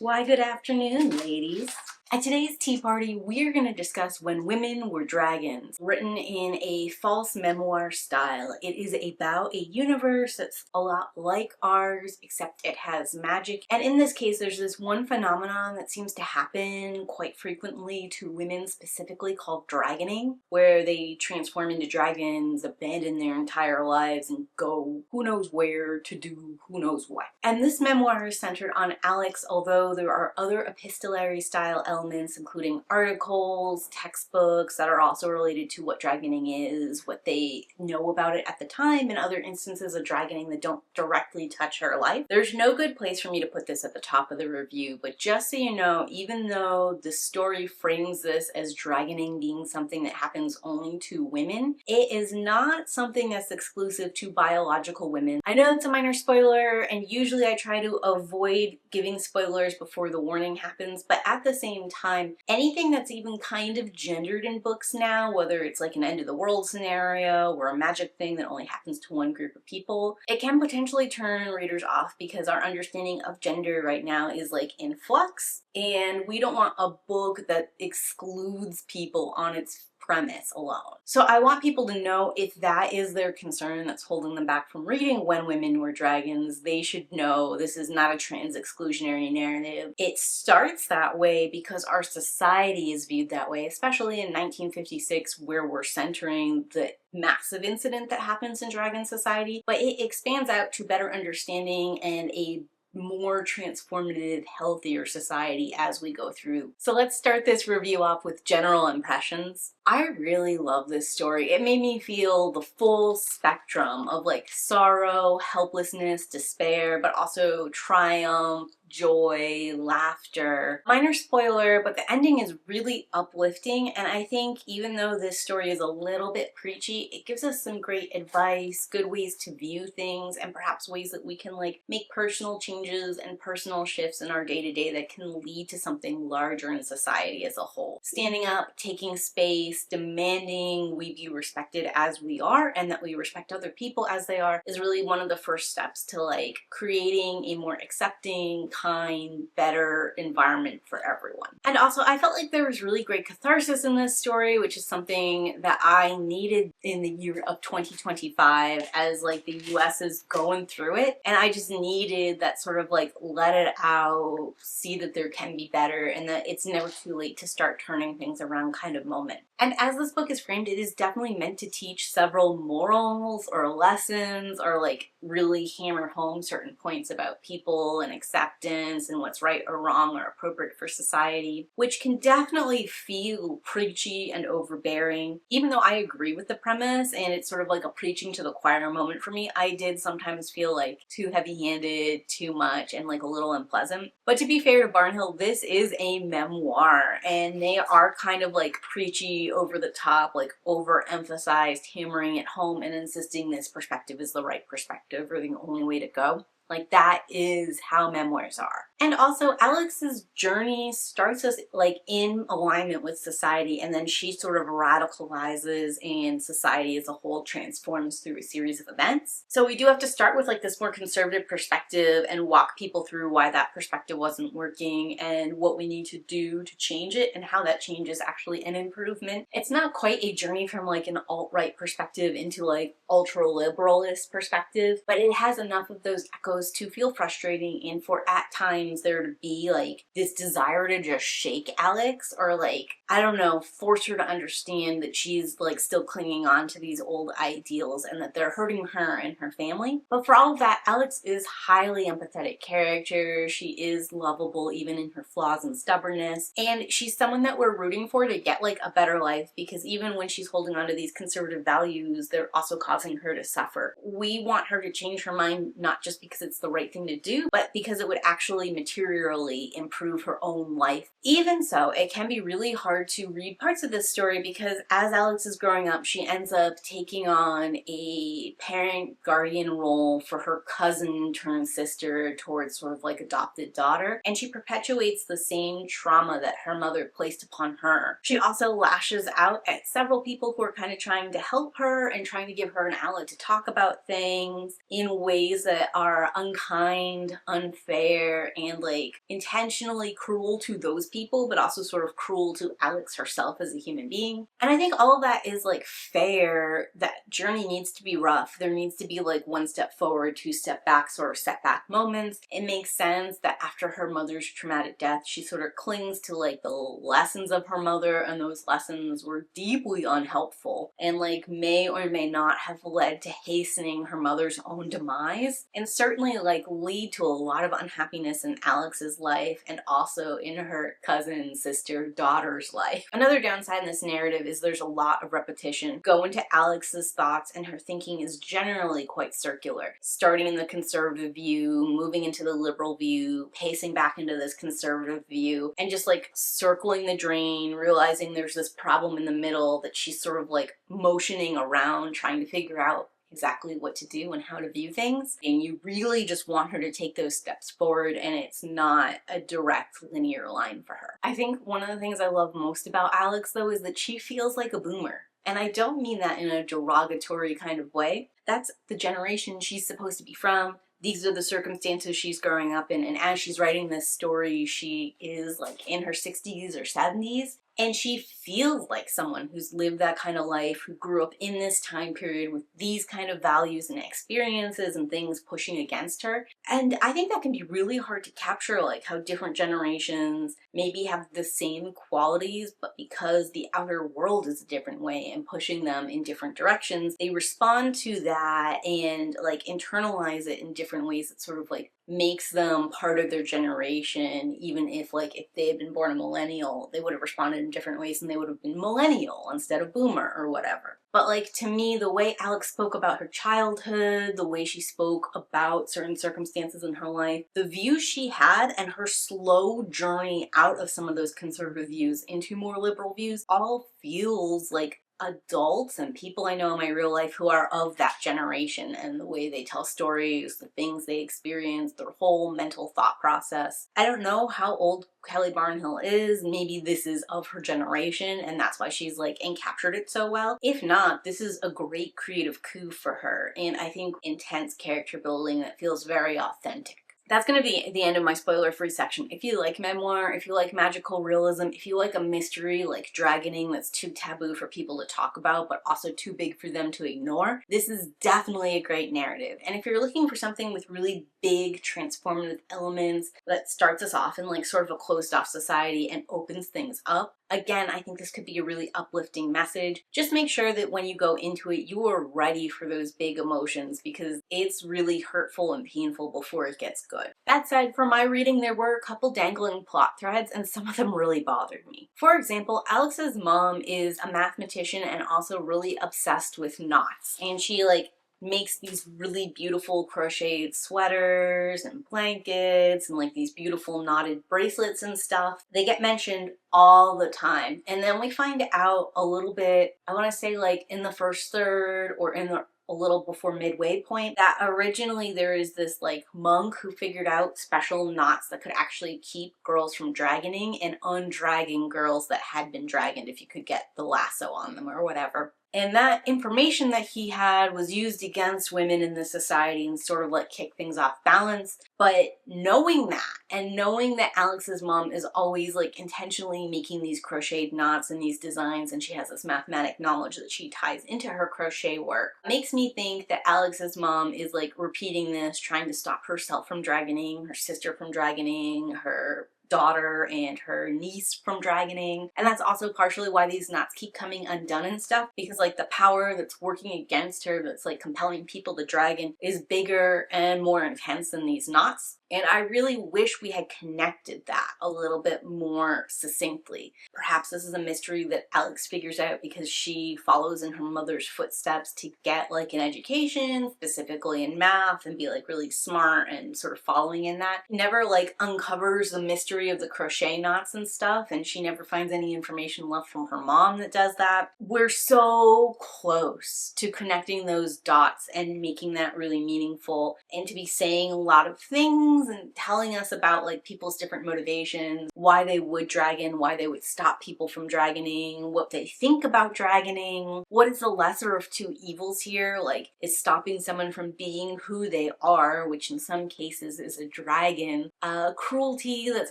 Why, good afternoon, ladies. At today's tea party, we're going to discuss When Women Were Dragons, written in a false memoir style. It is about a universe that's a lot like ours, except it has magic. And in this case, there's this one phenomenon that seems to happen quite frequently to women specifically called dragoning, where they transform into dragons, abandon their entire lives, and go who knows where to do who knows what. And this memoir is centered on Alex, although there are other epistolary style elements, including articles, textbooks that are also related to what dragoning is, what they know about it at the time, and other instances of dragoning that don't directly touch her life. There's no good place for me to put this at the top of the review, but just so you know, even though the story frames this as dragoning being something that happens only to women, it is not something that's exclusive to biological women. I know it's a minor spoiler, and usually I try to avoid giving spoilers before the warning happens, but at the same time, anything that's even kind of gendered in books now, whether it's like an end of the world scenario or a magic thing that only happens to one group of people, it can potentially turn readers off because our understanding of gender right now is like in flux, and we don't want a book that excludes people on its premise alone. So I want people to know if that is their concern that's holding them back from reading When Women Were Dragons, they should know this is not a trans exclusionary narrative. It starts that way because our society is viewed that way, especially in 1956, where we're centering the massive incident that happens in dragon society, but it expands out to better understanding and a more transformative, healthier society as we go through. So let's start this review off with general impressions. I really love this story. It made me feel the full spectrum of like sorrow, helplessness, despair, but also triumph, joy, laughter. Minor spoiler, but the ending is really uplifting, and I think even though this story is a little bit preachy, it gives us some great advice, good ways to view things, and perhaps ways that we can like make personal changes and personal shifts in our day-to-day that can lead to something larger in society as a whole. Standing up, taking space, demanding we be respected as we are and that we respect other people as they are is really one of the first steps to like creating a more accepting, kind, better environment for everyone. And also, I felt like there was really great catharsis in this story, which is something that I needed in the year of 2025 as like the US is going through it. And I just needed that sort of like let it out, see that there can be better, and that it's never too late to start turning things around kind of moment. And as this book is framed, it is definitely meant to teach several morals or lessons or like really hammer home certain points about people and acceptance and what's right or wrong or appropriate for society, which can definitely feel preachy and overbearing. Even though I agree with the premise and it's sort of like a preaching to the choir moment for me, I did sometimes feel like too heavy-handed, too much, and like a little unpleasant. But to be fair to Barnhill, this is a memoir and they are kind of like preachy, over the top, like overemphasized, hammering it home and insisting this perspective is the right perspective or the only way to go. Like that is how memoirs are. And also Alex's journey starts us like in alignment with society, and then she sort of radicalizes and society as a whole transforms through a series of events. So we do have to start with like this more conservative perspective and walk people through why that perspective wasn't working and what we need to do to change it and how that change is actually an improvement. It's not quite a journey from like an alt-right perspective into like ultra-liberalist perspective, but it has enough of those echoes to feel frustrating and for at times there to be like this desire to just shake Alex or like, I don't know, force her to understand that she's like still clinging on to these old ideals and that they're hurting her and her family. But for all of that, Alex is highly empathetic character. She is lovable even in her flaws and stubbornness, and she's someone that we're rooting for to get like a better life, because even when she's holding on to these conservative values, they're also causing her to suffer. We want her to change her mind, not just because it's the right thing to do, but because it would actually materially improve her own life. Even so, it can be really hard to read parts of this story because as Alex is growing up, she ends up taking on a parent guardian role for her cousin turned sister towards sort of like adopted daughter, and she perpetuates the same trauma that her mother placed upon her. She also lashes out at several people who are kind of trying to help her and trying to give her an outlet to talk about things in ways that are unkind, unfair, and like intentionally cruel to those people, but also sort of cruel to Alex herself as a human being. And I think all of that is like fair. That journey needs to be rough. There needs to be like one step forward, two step back sort of setback moments. It makes sense that after her mother's traumatic death, she sort of clings to like the lessons of her mother, and those lessons were deeply unhelpful and like may or may not have led to hastening her mother's own demise, and certainly like lead to a lot of unhappiness in Alex's life and also in her cousin, sister, daughter's life. Another downside in this narrative is there's a lot of repetition. Go into Alex's thoughts, and her thinking is generally quite circular, starting in the conservative view, moving into the liberal view, pacing back into this conservative view, and just like circling the drain, realizing there's this problem in the middle that she's sort of like motioning around, trying to figure out exactly what to do and how to view things. And you really just want her to take those steps forward, and it's not a direct linear line for her. I think one of the things I love most about Alex though is that she feels like a boomer. And I don't mean that in a derogatory kind of way. That's the generation she's supposed to be from. These are the circumstances she's growing up in, and as she's writing this story, she is like in her 60s or 70s, and she feels like someone who's lived that kind of life, who grew up in this time period with these kind of values and experiences and things pushing against her. And I think that can be really hard to capture, like how different generations maybe have the same qualities, but because the outer world is a different way and pushing them in different directions, they respond to that and like internalize it in different ways that sort of like makes them part of their generation. Even if like if they had been born a millennial, they would have responded in different ways and they would have been millennial instead of boomer or whatever. But like to me, the way Alex spoke about her childhood, the way she spoke about certain circumstances in her life, the views she had, and her slow journey out of some of those conservative views into more liberal views all feels like adults and people I know in my real life who are of that generation, and the way they tell stories, the things they experience, their whole mental thought process. I don't know how old Kelly Barnhill is. Maybe this is of her generation and that's why she's like encaptured it so well. If not, this is a great creative coup for her, and I think intense character building that feels very authentic. That's going to be the end of my spoiler-free section. If you like memoir, if you like magical realism, if you like a mystery like dragoning that's too taboo for people to talk about but also too big for them to ignore, this is definitely a great narrative. And if you're looking for something with really big transformative elements that starts us off in like sort of a closed-off society and opens things up, again, I think this could be a really uplifting message. Just make sure that when you go into it, you are ready for those big emotions, because it's really hurtful and painful before it gets good. That said, for my reading, there were a couple dangling plot threads, and some of them really bothered me. For example, Alex's mom is a mathematician and also really obsessed with knots, and she like makes these really beautiful crocheted sweaters and blankets and like these beautiful knotted bracelets and stuff. They get mentioned all the time. And then we find out a little bit, I want to say like in the first third or in the a little before midway point, that originally there is this like monk who figured out special knots that could actually keep girls from dragoning and undragging girls that had been dragoned if you could get the lasso on them or whatever. And that information that he had was used against women in the society and sort of like kick things off balance. But knowing that, and knowing that Alex's mom is always like intentionally making these crocheted knots and these designs, and she has this mathematic knowledge that she ties into her crochet work, makes me think that Alex's mom is like repeating this, trying to stop herself from dragoning, her sister from dragoning, her daughter and her niece from dragoning. And that's also partially why these knots keep coming undone and stuff, because like the power that's working against her, that's like compelling people to dragon, is bigger and more intense than these knots. And I really wish we had connected that a little bit more succinctly. Perhaps this is a mystery that Alex figures out because she follows in her mother's footsteps to get like an education, specifically in math, and be like really smart and sort of following in that. Never like uncovers the mystery of the crochet knots and stuff, and she never finds any information left from her mom that does that. We're so close to connecting those dots and making that really meaningful, and to be saying a lot of things things and telling us about like people's different motivations, why they would dragon, why they would stop people from dragoning, what they think about dragoning, what is the lesser of two evils here, like is stopping someone from being who they are, which in some cases is a dragon, cruelty that's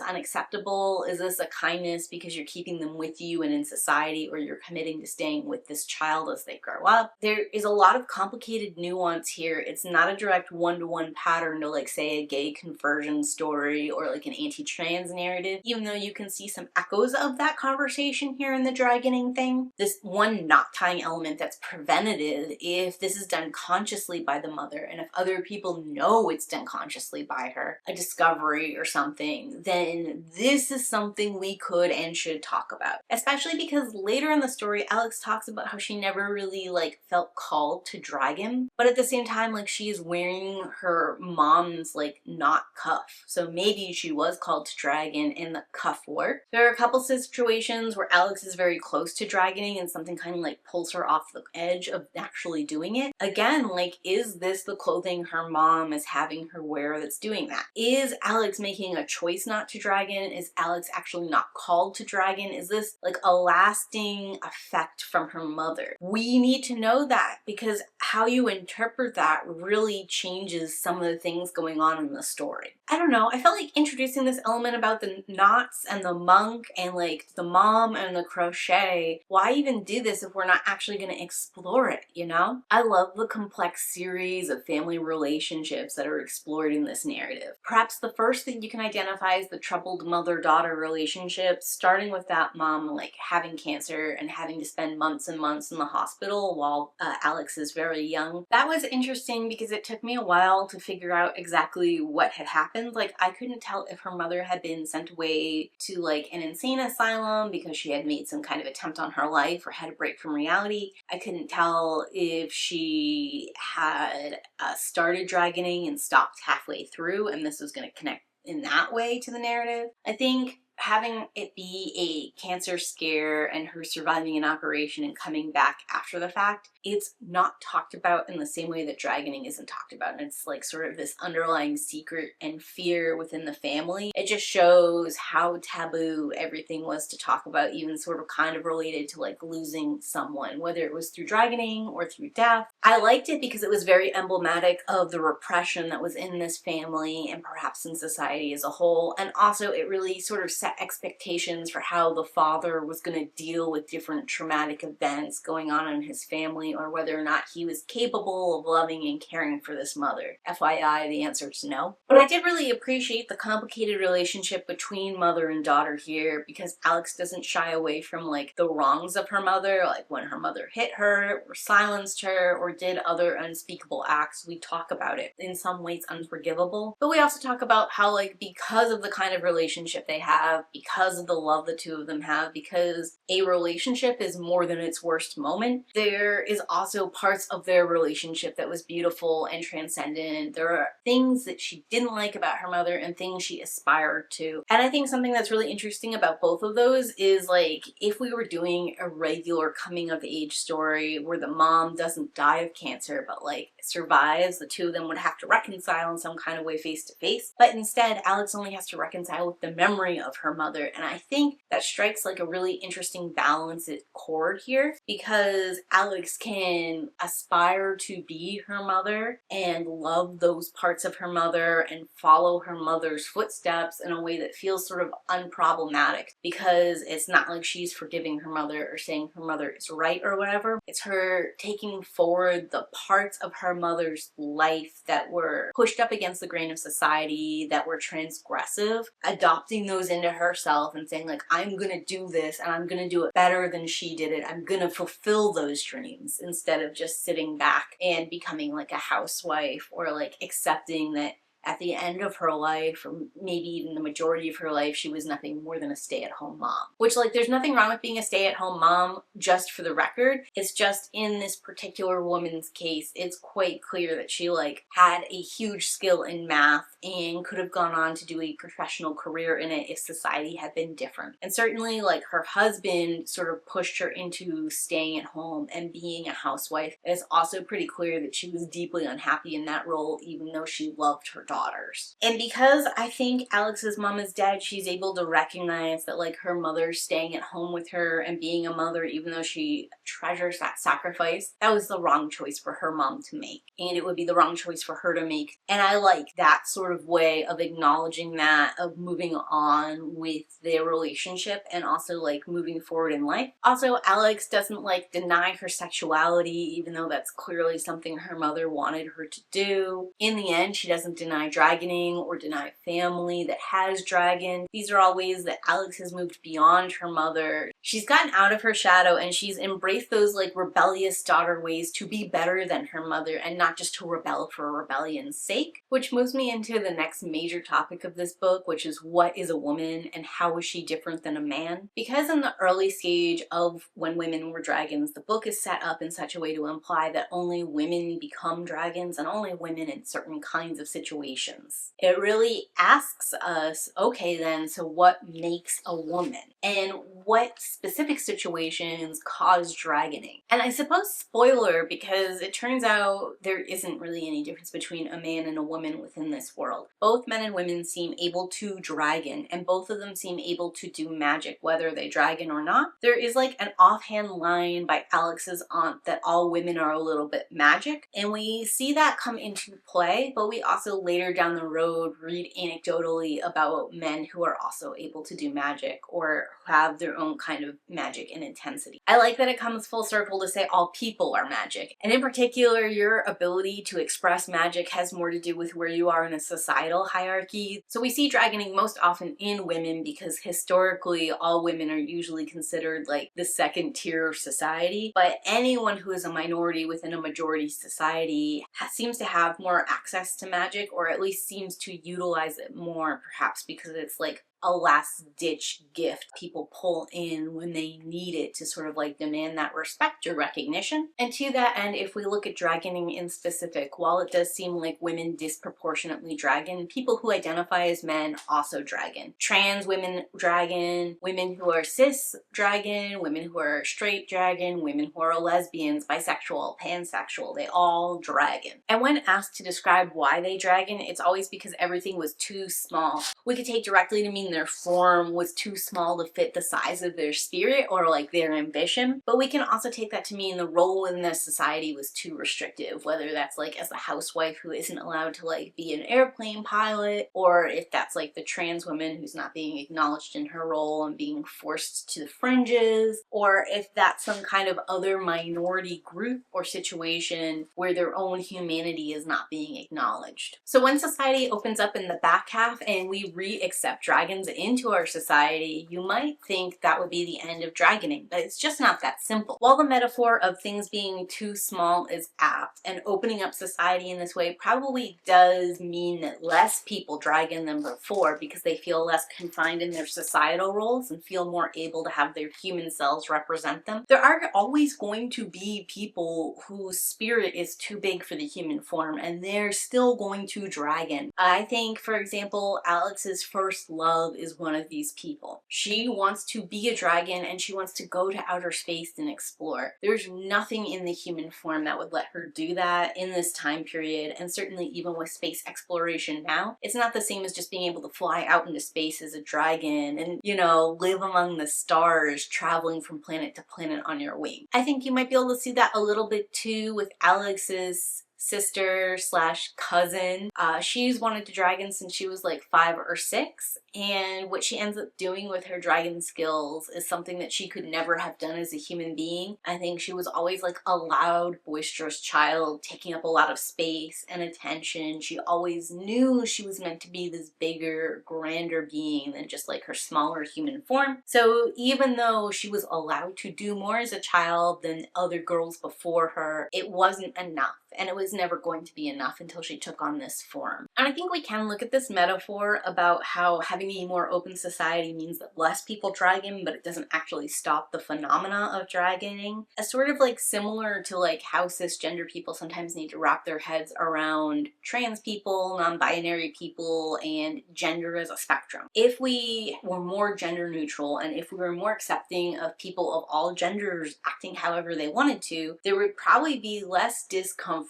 unacceptable, is this a kindness because you're keeping them with you and in society, or you're committing to staying with this child as they grow up. There is a lot of complicated nuance here. It's not a direct one-to-one pattern to like say a gay conversion story or like an anti-trans narrative, even though you can see some echoes of that conversation here in the dragoning thing. This one knot tying element that's preventative if this is done consciously by the mother, and if other people know it's done consciously by her, a discovery or something, then this is something we could and should talk about. Especially because later in the story, Alex talks about how she never really like felt called to dragon, but at the same time, like she is wearing her mom's like knot cuff. So maybe she was called to dragon and the cuff worked. There are a couple situations where Alex is very close to dragoning and something kind of like pulls her off the edge of actually doing it. Again, like, is this the clothing her mom is having her wear that's doing that? Is Alex making a choice not to dragon? Is Alex actually not called to dragon? Is this like a lasting effect from her mother? We need to know that, because how you interpret that really changes some of the things going on in the story. I don't know, I felt like introducing this element about the knots and the monk and like the mom and the crochet, why even do this if we're not actually going to explore it, you know? I love the complex series of family relationships that are explored in this narrative. Perhaps the first thing you can identify is the troubled mother-daughter relationship, starting with that mom like having cancer and having to spend months and months in the hospital while Alex is very young. That was interesting because it took me a while to figure out exactly what had happened. Like, I couldn't tell if her mother had been sent away to like an insane asylum because she had made some kind of attempt on her life or had a break from reality. I couldn't tell if she had started dragoning and stopped halfway through and this was going to connect in that way to the narrative. I think having it be a cancer scare and her surviving an operation and coming back after the fact, it's not talked about in the same way that dragoning isn't talked about. And it's like sort of this underlying secret and fear within the family. It just shows how taboo everything was to talk about, even sort of kind of related to like losing someone, whether it was through dragoning or through death. I liked it because it was very emblematic of the repression that was in this family and perhaps in society as a whole. And also it really sort of set expectations for how the father was going to deal with different traumatic events going on in his family, or whether or not he was capable of loving and caring for this mother. FYI, the answer is no. But I did really appreciate the complicated relationship between mother and daughter here, because Alex doesn't shy away from like the wrongs of her mother, like when her mother hit her or silenced her or did other unspeakable acts. We talk about it, in some ways unforgivable, but we also talk about how like because of the kind of relationship they have, because of the love the two of them have, because a relationship is more than its worst moment, there is also parts of their relationship that was beautiful and transcendent. There are things that she didn't like about her mother and things she aspired to. And I think something that's really interesting about both of those is like, if we were doing a regular coming of age story where the mom doesn't die of cancer but like survives, the two of them would have to reconcile in some kind of way face to face. But instead, Alex only has to reconcile with the memory of her mother. And I think that strikes like a really interesting balance chord here, because Alex can aspire to be her mother and love those parts of her mother and follow her mother's footsteps in a way that feels sort of unproblematic, because it's not like she's forgiving her mother or saying her mother is right or whatever. It's her taking forward the parts of her mother's life that were pushed up against the grain of society, that were transgressive, adopting those into herself and saying like, I'm gonna do this and I'm gonna do it better than she did it. I'm gonna fulfill those dreams, instead of just sitting back and becoming like a housewife, or like accepting that at the end of her life, or maybe even the majority of her life, she was nothing more than a stay-at-home mom. Which, like, there's nothing wrong with being a stay-at-home mom, just for the record. It's just in this particular woman's case, it's quite clear that she, like, had a huge skill in math and could have gone on to do a professional career in it if society had been different. And certainly, like, her husband sort of pushed her into staying at home and being a housewife. It's also pretty clear that she was deeply unhappy in that role, even though she loved her daughter daughters. And because I think Alex's mom is dead, she's able to recognize that like her mother's staying at home with her and being a mother, even though she treasures that sacrifice, that was the wrong choice for her mom to make. And it would be the wrong choice for her to make. And I like that sort of way of acknowledging that, of moving on with their relationship and also like moving forward in life. Also, Alex doesn't like deny her sexuality, even though that's clearly something her mother wanted her to do. In the end, she doesn't deny dragoning or deny family that has dragon. These are all ways that Alex has moved beyond her mother. She's gotten out of her shadow and she's embraced those like rebellious daughter ways to be better than her mother and not just to rebel for rebellion's sake. Which moves me into the next major topic of this book, which is what is a woman and how is she different than a man? Because in the early stage of when women were dragons, the book is set up in such a way to imply that only women become dragons and only women in certain kinds of situations. It really asks us, okay then, so what makes a woman? And what specific situations cause dragoning? And I suppose spoiler, because it turns out there isn't really any difference between a man and a woman within this world. Both men and women seem able to dragon, and both of them seem able to do magic, whether they dragon or not. There is like an offhand line by Alex's aunt that all women are a little bit magic, and we see that come into play, but we also later down the road read anecdotally about men who are also able to do magic or have their own kind of magic and intensity. I like that it comes full circle to say all people are magic, and in particular your ability to express magic has more to do with where you are in a societal hierarchy. So we see dragoning most often in women because historically all women are usually considered like the second tier of society, but anyone who is a minority within a majority society seems to have more access to magic, or at least seems to utilize it more, perhaps because it's like a last-ditch gift people pull in when they need it to sort of like demand that respect or recognition. And to that end, if we look at dragoning in specific, while it does seem like women disproportionately dragon, people who identify as men also dragon. Trans women dragon, women who are cis dragon, women who are straight dragon, women who are lesbians, bisexual, pansexual, they all dragon. And when asked to describe why they dragon, it's always because everything was too small. We could take directly to mean their form was too small to fit the size of their spirit or like their ambition, but we can also take that to mean the role in the society was too restrictive, whether that's like as a housewife who isn't allowed to like be an airplane pilot, or if that's like the trans woman who's not being acknowledged in her role and being forced to the fringes, or if that's some kind of other minority group or situation where their own humanity is not being acknowledged. So when society opens up in the back half and we re-accept dragons into our society, you might think that would be the end of dragoning, but it's just not that simple. While the metaphor of things being too small is apt, and opening up society in this way probably does mean that less people dragon than before because they feel less confined in their societal roles and feel more able to have their human selves represent them, there are always going to be people whose spirit is too big for the human form and they're still going to dragon. I think, for example, Alex's first love is one of these people. She wants to be a dragon and she wants to go to outer space and explore. There's nothing in the human form that would let her do that in this time period, and certainly even with space exploration now, it's not the same as just being able to fly out into space as a dragon and, you know, live among the stars, traveling from planet to planet on your wing. I think you might be able to see that a little bit too with Alex's sister slash cousin. She's wanted to dragon since she was like 5 or 6, and what she ends up doing with her dragon skills is something that she could never have done as a human being. I think she was always like a loud, boisterous child, taking up a lot of space and attention. She always knew she was meant to be this bigger, grander being than just like her smaller human form. So even though she was allowed to do more as a child than other girls before her, it wasn't enough. And it was never going to be enough until she took on this form. And I think we can look at this metaphor about how having a more open society means that less people dragon, but it doesn't actually stop the phenomena of dragoning, as sort of like similar to like how cisgender people sometimes need to wrap their heads around trans people, non-binary people, and gender as a spectrum. If we were more gender neutral and if we were more accepting of people of all genders acting however they wanted to, there would probably be less discomfort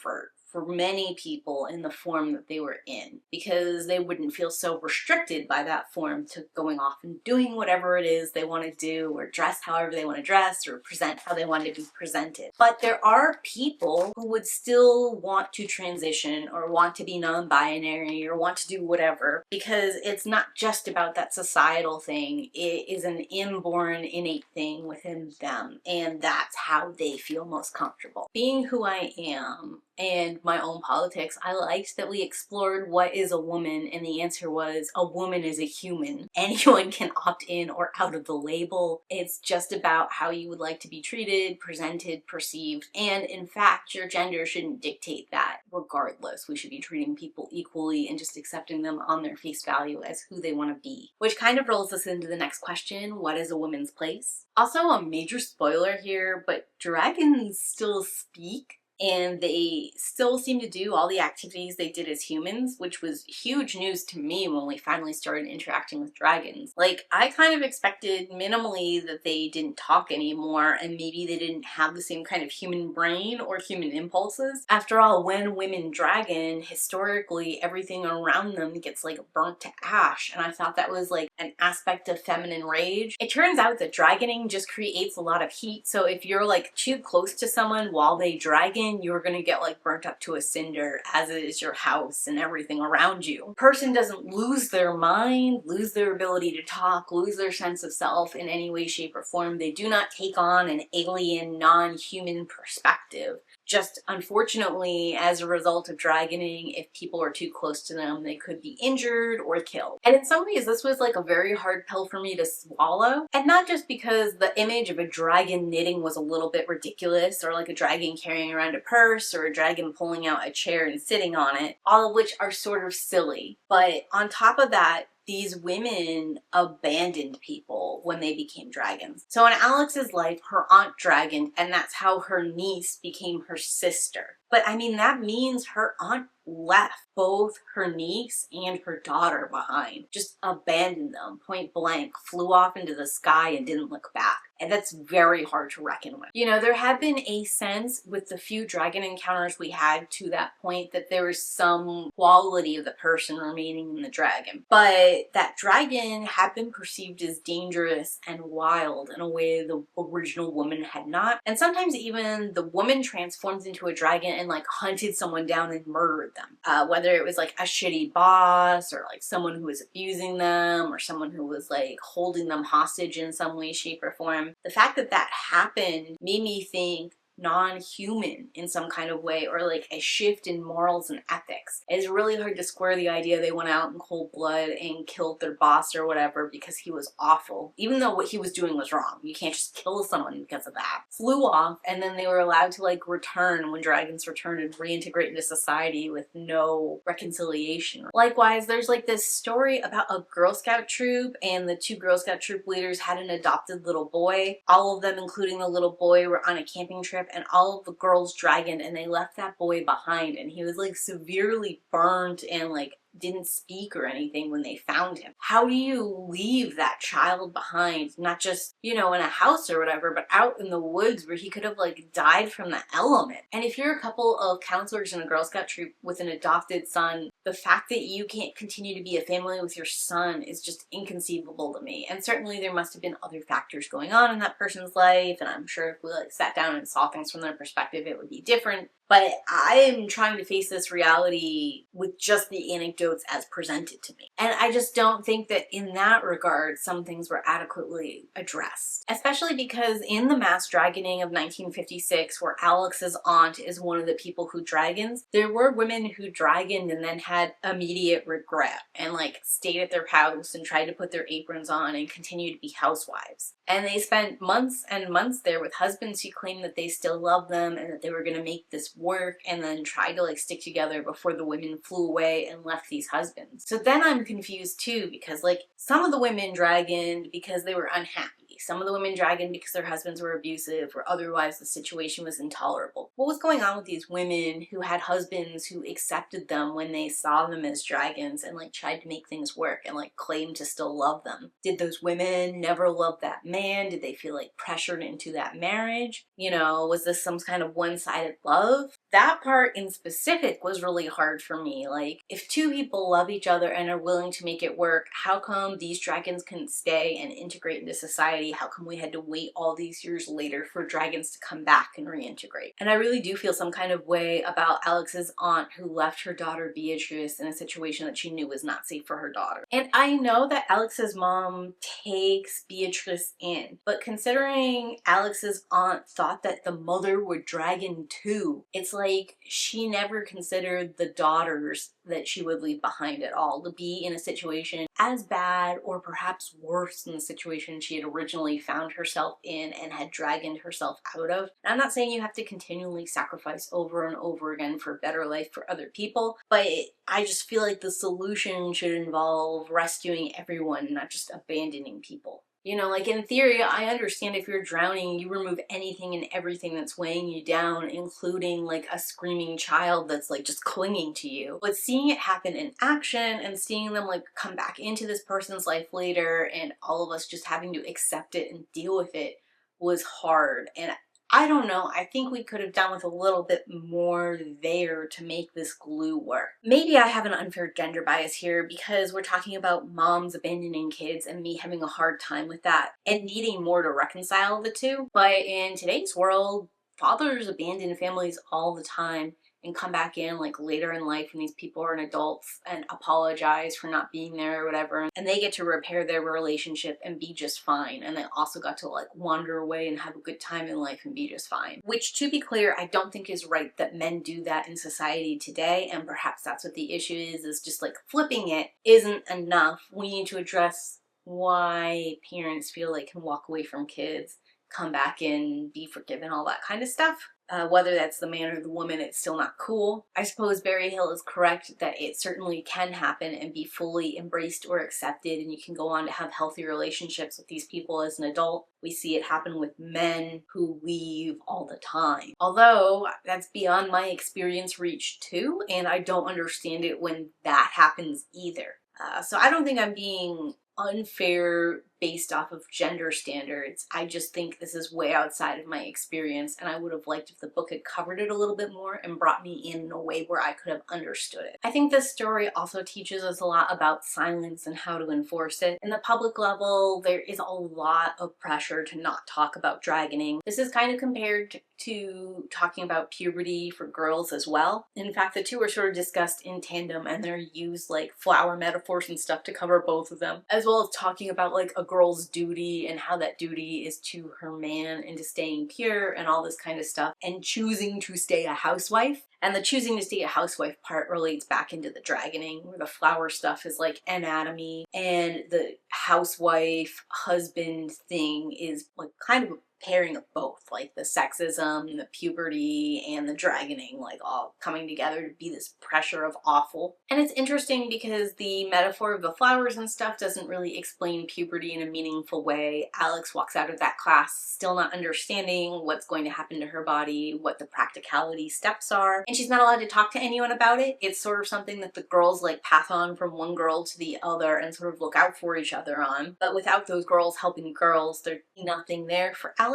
for many people in the form that they were in, because they wouldn't feel so restricted by that form to going off and doing whatever it is they want to do, or dress however they want to dress, or present how they want to be presented. But there are people who would still want to transition, or want to be non-binary, or want to do whatever, because it's not just about that societal thing. It is an inborn, innate thing within them, and that's how they feel most comfortable. Being who I am and my own politics, I liked that we explored what is a woman, and the answer was a woman is a human. Anyone can opt in or out of the label. It's just about how you would like to be treated, presented, perceived, and in fact, your gender shouldn't dictate that. Regardless, we should be treating people equally and just accepting them on their face value as who they want to be. Which kind of rolls us into the next question: what is a woman's place? Also, a major spoiler here, but dragons still speak, and they still seem to do all the activities they did as humans, which was huge news to me when we finally started interacting with dragons. Like, I kind of expected minimally that they didn't talk anymore, and maybe they didn't have the same kind of human brain or human impulses. After all, when women dragon, historically everything around them gets like burnt to ash, and I thought that was like an aspect of feminine rage. It turns out that dragoning just creates a lot of heat, so if you're like too close to someone while they dragon, you're gonna get like burnt up to a cinder, as is your house and everything around you. A person doesn't lose their mind, lose their ability to talk, lose their sense of self in any way, shape, or form. They do not take on an alien, non-human perspective. Just unfortunately, as a result of dragoning, if people are too close to them, they could be injured or killed. And in some ways, this was like a very hard pill for me to swallow. And not just because the image of a dragon knitting was a little bit ridiculous, or like a dragon carrying around a purse, or a dragon pulling out a chair and sitting on it, all of which are sort of silly. But on top of that, these women abandoned people when they became dragons. So in Alex's life, her aunt dragoned, and that's how her niece became her sister. But I mean, that means her aunt left both her niece and her daughter behind. Just abandoned them, point blank, flew off into the sky and didn't look back. And that's very hard to reckon with. You know, there had been a sense with the few dragon encounters we had to that point that there was some quality of the person remaining in the dragon. But that dragon had been perceived as dangerous and wild in a way the original woman had not. And sometimes even the woman transformed into a dragon and like hunted someone down and murdered them. Whether it was like a shitty boss, or like someone who was abusing them, or someone who was like holding them hostage in some way, shape, or form. The fact that that happened made me think non-human in some kind of way, or like a shift in morals and ethics. It's really hard to square the idea they went out in cold blood and killed their boss or whatever because he was awful, even though what he was doing was wrong. You can't just kill someone because of that. Flew off, and then they were allowed to like return when dragons returned and reintegrate into society with no reconciliation. Likewise, there's like this story about a Girl Scout troop, and the two Girl Scout troop leaders had an adopted little boy. All of them, including the little boy, were on a camping trip, and all of the girls dragoned, and they left that boy behind, and he was like severely burnt and like didn't speak or anything when they found him. How do you leave that child behind? Not just, you know, in a house or whatever, but out in the woods where he could have like died from the element. And if you're a couple of counselors in a Girl Scout troop with an adopted son, the fact that you can't continue to be a family with your son is just inconceivable to me. And certainly there must have been other factors going on in that person's life, and I'm sure if we like sat down and saw things from their perspective, it would be different. But I am trying to face this reality with just the anecdotes as presented to me. And I just don't think that in that regard, some things were adequately addressed. Especially because in the mass dragoning of 1956, where Alex's aunt is one of the people who dragons, there were women who dragoned and then had immediate regret and like stayed at their house and tried to put their aprons on and continued to be housewives. And they spent months and months there with husbands who claimed that they still loved them and that they were going to make this work, and then tried to like stick together before the women flew away and left these husbands. So then I'm confused too, because like some of the women dragoned because they were unhappy. Some of the women dragoned because their husbands were abusive, or otherwise the situation was intolerable. What was going on with these women who had husbands who accepted them when they saw them as dragons and like tried to make things work and like claimed to still love them? Did those women never love that man? Did they feel like pressured into that marriage? You know, was this some kind of one-sided love? that part in specific was really hard for me. Like, if two people love each other and are willing to make it work, how come these dragons couldn't stay and integrate into society? How come we had to wait all these years later for dragons to come back and reintegrate? And I really do feel some kind of way about Alex's aunt who left her daughter Beatrice in a situation that she knew was not safe for her daughter. And I know that Alex's mom takes Beatrice in, but considering Alex's aunt thought that the mother would dragon too, it's like she never considered the daughters that she would leave behind at all to be in a situation as bad or perhaps worse than the situation she had originally found herself in and had dragoned herself out of. And I'm not saying you have to continually sacrifice over and over again for a better life for other people, but I just feel like the solution should involve rescuing everyone, not just abandoning people. You know, like in theory, I understand if you're drowning, you remove anything and everything that's weighing you down, including like a screaming child that's like just clinging to you. But seeing it happen in action and seeing them like come back into this person's life later and all of us just having to accept it and deal with it was hard. And I don't know, I think we could have done with a little bit more there to make this glue work. Maybe I have an unfair gender bias here because we're talking about moms abandoning kids and me having a hard time with that and needing more to reconcile the two. But in today's world, fathers abandon families all the time and come back in like later in life when these people are adults and apologize for not being there or whatever, and they get to repair their relationship and be just fine, and they also got to like wander away and have a good time in life and be just fine. Which, to be clear, I don't think is right that men do that in society today, and perhaps that's what the issue is just like flipping it isn't enough. We need to address why parents feel they can walk away from kids, come back in, be forgiven, all that kind of stuff. Whether that's the man or the woman, it's still not cool. I suppose Barnhill is correct that it certainly can happen and be fully embraced or accepted, and you can go on to have healthy relationships with these people as an adult. We see it happen with men who leave all the time. Although, that's beyond my experience reach too, and I don't understand it when that happens either. So I don't think I'm being unfair based off of gender standards. I just think this is way outside of my experience, and I would have liked if the book had covered it a little bit more and brought me in a way where I could have understood it. I think this story also teaches us a lot about silence and how to enforce it. In the public level, there is a lot of pressure to not talk about dragoning. This is kind of compared to talking about puberty for girls as well. In fact, the two are sort of discussed in tandem, and they're used like flower metaphors and stuff to cover both of them, as well as talking about like a girl's duty and how that duty is to her man and to staying pure and all this kind of stuff, and choosing to stay a housewife. And the choosing to stay a housewife part relates back into the dragoning, where the flower stuff is like anatomy, and the housewife husband thing is like kind of a pairing of both, like the sexism, the puberty, and the dragoning, like all coming together to be this pressure of awful. And it's interesting because the metaphor of the flowers and stuff doesn't really explain puberty in a meaningful way. Alex walks out of that class still not understanding what's going to happen to her body, what the practicality steps are, and she's not allowed to talk to anyone about it. It's sort of something that the girls like pass on from one girl to the other and sort of look out for each other on. But without those girls helping girls, there's nothing there for Alex.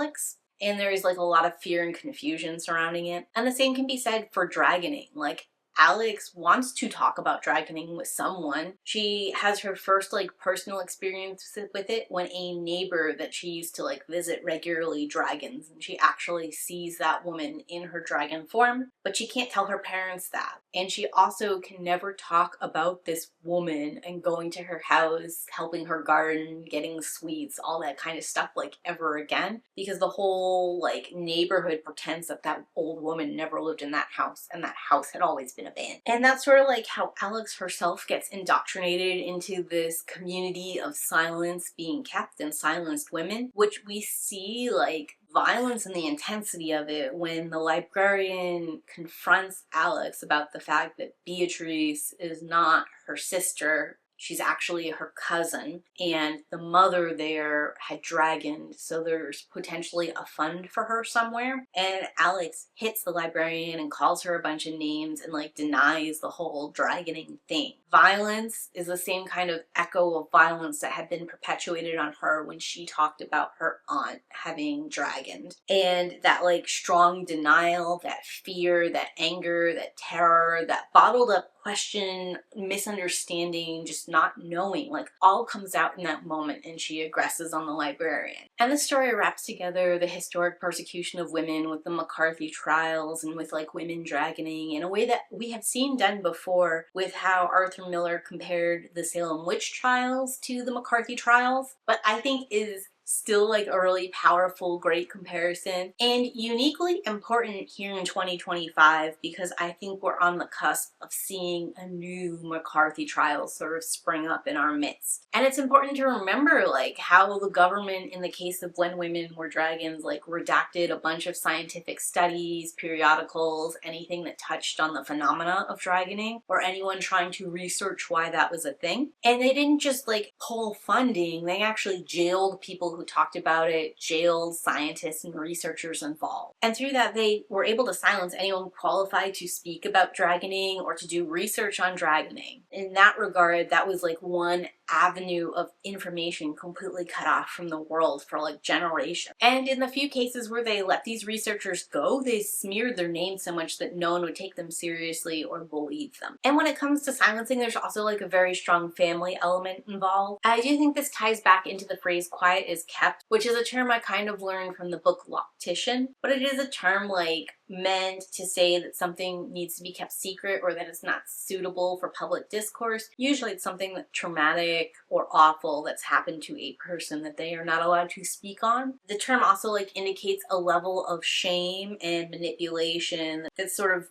And there is like a lot of fear and confusion surrounding it. And the same can be said for dragoning. Like, Alex wants to talk about dragoning with someone. She has her first like personal experience with it when a neighbor that she used to like visit regularly dragons, and she actually sees that woman in her dragon form, but she can't tell her parents that. And she also can never talk about this woman and going to her house, helping her garden, getting sweets, all that kind of stuff like ever again, because the whole like neighborhood pretends that that old woman never lived in that house and that house had always been abandoned. And that's sort of like how Alex herself gets indoctrinated into this community of silence being kept and silenced women, which we see like violence and the intensity of it when the librarian confronts Alex about the fact that Beatrice is not her sister She's actually her cousin, and the mother there had dragoned, so there's potentially a fund for her somewhere. And Alex hits the librarian and calls her a bunch of names and like denies the whole dragoning thing. Violence is the same kind of echo of violence that had been perpetuated on her when she talked about her aunt having dragoned. And that like strong denial, that fear, that anger, that terror, that bottled up question, misunderstanding, just not knowing, like all comes out in that moment, and she aggresses on the librarian. And the story wraps together the historic persecution of women with the McCarthy trials and with like women dragoning in a way that we have seen done before with how Arthur Miller compared the Salem witch trials to the McCarthy trials, but I think is still like a really powerful, great comparison, and uniquely important here in 2025 because I think we're on the cusp of seeing a new McCarthy trial sort of spring up in our midst. And it's important to remember like how the government in the case of When Women Were Dragons like redacted a bunch of scientific studies, periodicals, anything that touched on the phenomena of dragoning or anyone trying to research why that was a thing. And they didn't just like pull funding, they actually jailed people who talked about it, jailed scientists and researchers involved. And through that, they were able to silence anyone qualified to speak about dragoning or to do research on dragoning. In that regard, that was like one avenue of information completely cut off from the world for like generations. And in the few cases where they let these researchers go, they smeared their names so much that no one would take them seriously or believe them. And when it comes to silencing, there's also like a very strong family element involved. I do think this ties back into the phrase quiet is kept, which is a term I kind of learned from the book Loctician, but it is a term like meant to say that something needs to be kept secret or that it's not suitable for public discourse. Usually it's something that's traumatic or awful that's happened to a person that they are not allowed to speak on. The term also like indicates a level of shame and manipulation that's sort of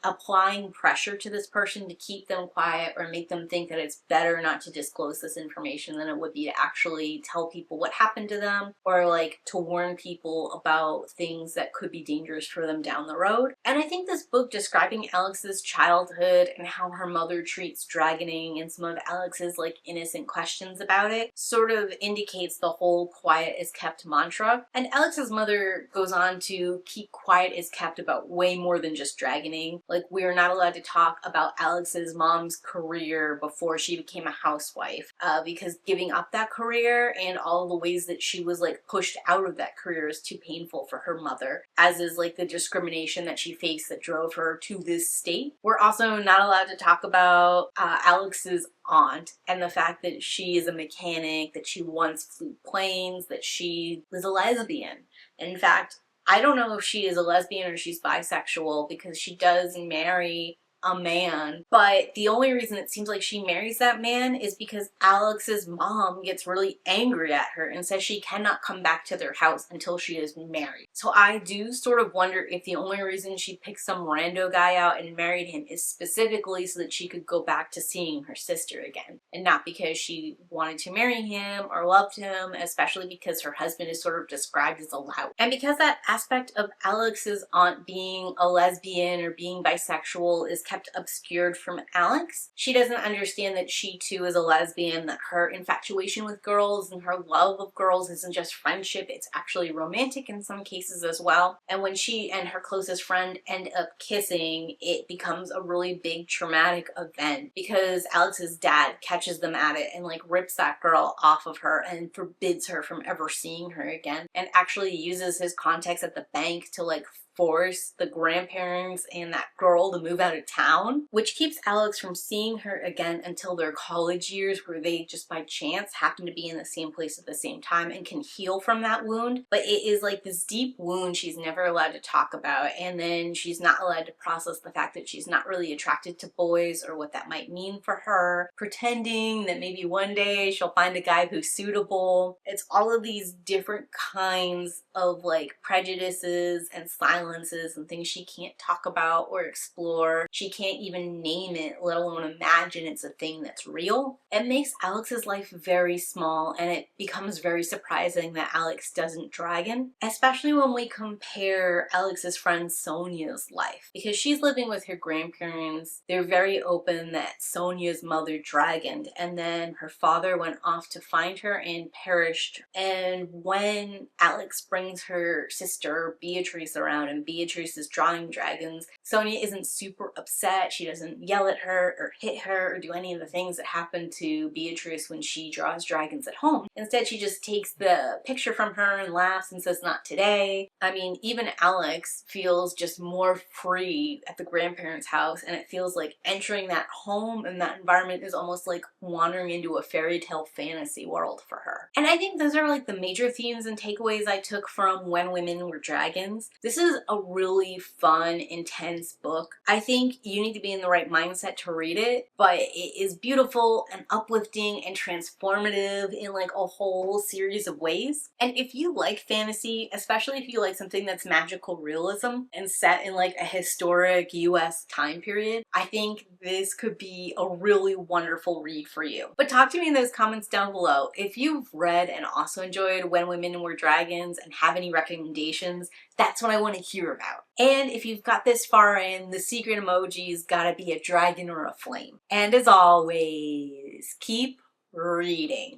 applying pressure to this person to keep them quiet or make them think that it's better not to disclose this information than it would be to actually tell people what happened to them or like to warn people about things that could be dangerous for them down the road. And I think this book describing Alex's childhood and how her mother treats dragoning and some of Alex's like innocent questions about it sort of indicates the whole quiet is kept mantra. And Alex's mother goes on to keep quiet is kept about way more than just dragoning. Like we're not allowed to talk about Alex's mom's career before she became a housewife because giving up that career and all the ways that she was like pushed out of that career is too painful for her mother, as is like the discrimination that she faced that drove her to this state. We're also not allowed to talk about Alex's aunt and the fact that she is a mechanic, that she once flew planes, that she was a lesbian. In fact, I don't know if she is a lesbian or she's bisexual because she does marry a man, but the only reason it seems like she marries that man is because Alex's mom gets really angry at her and says she cannot come back to their house until she is married. So I do sort of wonder if the only reason she picked some rando guy out and married him is specifically so that she could go back to seeing her sister again, and not because she wanted to marry him or loved him, especially because her husband is sort of described as a lout. And because that aspect of Alex's aunt being a lesbian or being bisexual is kept obscured from Alex, she doesn't understand that she too is a lesbian, that her infatuation with girls and her love of girls isn't just friendship, it's actually romantic in some cases as well. And when she and her closest friend end up kissing, it becomes a really big traumatic event because Alex's dad catches them at it and like rips that girl off of her and forbids her from ever seeing her again, and actually uses his contacts at the bank to like force the grandparents and that girl to move out of town, which keeps Alex from seeing her again until their college years, where they just by chance happen to be in the same place at the same time and can heal from that wound. But it is like this deep wound she's never allowed to talk about, and then she's not allowed to process the fact that she's not really attracted to boys or what that might mean for her, pretending that maybe one day she'll find a guy who's suitable. It's all of these different kinds of like prejudices and silence violences and things she can't talk about or explore. She can't even name it, let alone imagine it's a thing that's real. It makes Alex's life very small, and it becomes very surprising that Alex doesn't dragon, especially when we compare Alex's friend Sonia's life, because she's living with her grandparents. They're very open that Sonia's mother dragoned, and then her father went off to find her and perished. And when Alex brings her sister Beatrice around and Beatrice is drawing dragons, Sonia isn't super upset. She doesn't yell at her or hit her or do any of the things that happen to Beatrice when she draws dragons at home. Instead, she just takes the picture from her and laughs and says, "Not today." I mean, even Alex feels just more free at the grandparents' house, and it feels like entering that home and that environment is almost like wandering into a fairy tale fantasy world for her. And I think those are like the major themes and takeaways I took from When Women Were Dragons. This is a really fun, intense book. I think you need to be in the right mindset to read it, but it is beautiful and uplifting and transformative in like a whole series of ways. And if you like fantasy, especially if you like something that's magical realism and set in like a historic US time period, I think this could be a really wonderful read for you. But talk to me in those comments down below. If you've read and also enjoyed When Women Were Dragons and have any recommendations, that's what I want to hear about. And if you've got this far in, the secret emoji's gotta be a dragon or a flame. And as always, keep reading.